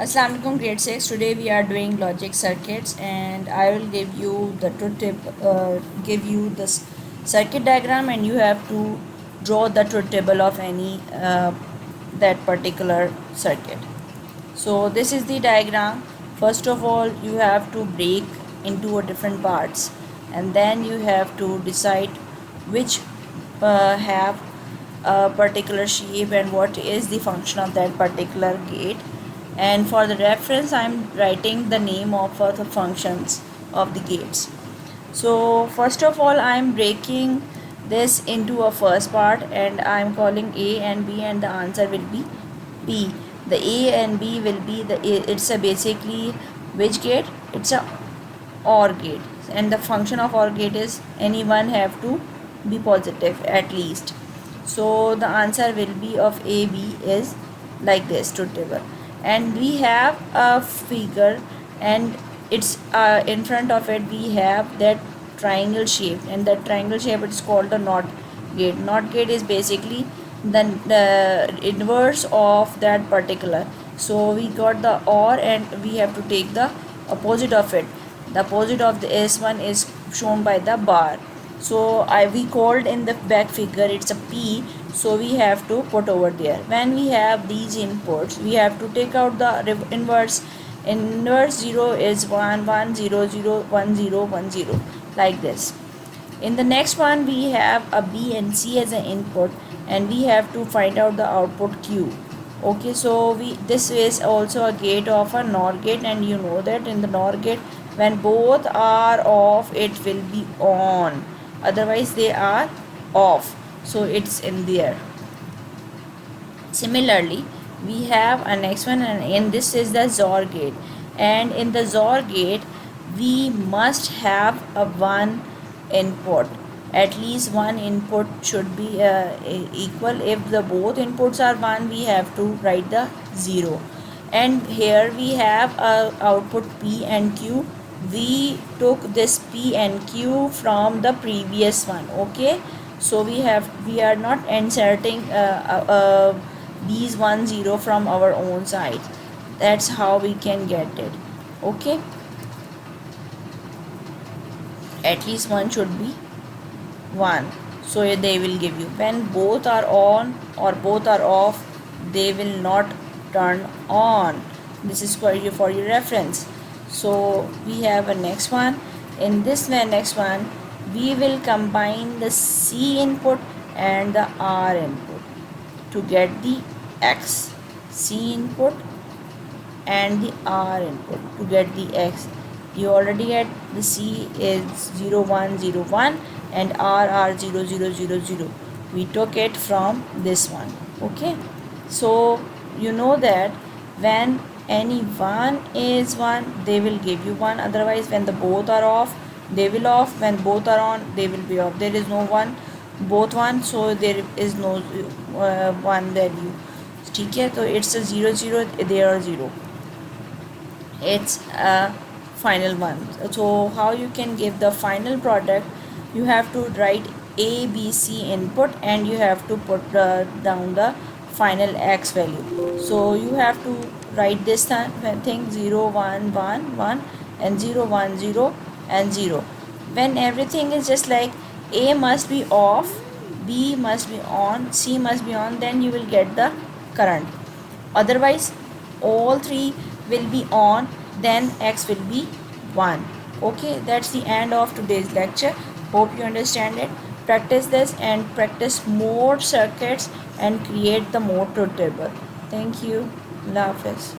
Assalamu alaikum grade 6. Today we are doing logic circuits and I will give you the truth give you this circuit diagram, and you have to draw the truth table of any that particular circuit. So this is the diagram. First of all, you have to break into a different parts, and then you have to decide which have a particular shape and what is the function of that particular gate. And for the reference, I'm writing the name of the functions of the gates. So first of all, I'm breaking this into a first part, and I'm calling A and B, and the answer will be P. The A and B will be it's a basically which gate? It's a OR gate, and the function of OR gate is any one have to be positive at least. So the answer will be of A B is like this truth table. And we have a figure, and it's in front of it we have that triangle shape, and that triangle shape is called the NOT gate. NOT gate is basically the inverse of that particular. So we got the OR, and we have to take the opposite of it. The opposite of the S1 is shown by the bar. So we called in the back figure it's a P, so we have to put over there. When we have these inputs, we have to take out the inverse. Inverse 0 is 1 1 0 0 1 0 1 0, like this. In the next one, we have a B and C as an input, and we have to find out the output Q. Okay, so this is also a gate of a NOR gate, and you know that in the NOR gate, when both are off, it will be on, otherwise they are off, so it's in there. Similarly, we have a next one, and this is the XOR gate, and in the XOR gate we must have a one input. At least one input should be equal. If the both inputs are 1, we have to write the 0. And here we have a output P and Q. We took this P and Q from the previous one. Okay, so we are not inserting these 1 0 from our own side. That's how we can get it. Okay, at least one should be 1, so they will give you. When both are on or both are off, they will not turn on. This is for your reference. So we have a next one. In this next one, we will combine the C input and the R input to get the X. C input and the R input to get the X. You already get the C is 0 1 0 1 and R 0 0 0 0. We took it from this one. Okay, so you know that when any one is 1, they will give you 1. Otherwise, when the both are off, they will off. When both are on, they will be off. There is no one, both 1, so there is no 1 value. ठीक है, तो it's a 0 0, there are 0. It's a final one. So how you can give the final product? You have to write A B C input, and you have to put down the final X value. So you have to write this thing 0 1 1 1 and 0 1 0 and 0. When everything is just like A must be off, B must be on, C must be on, then you will get the current. Otherwise, all three will be on, then X will be 1. Okay, that's the end of today's lecture. Hope you understand it. Practice this and practice more circuits and create the more truth table. Thank you. Allah Hafiz.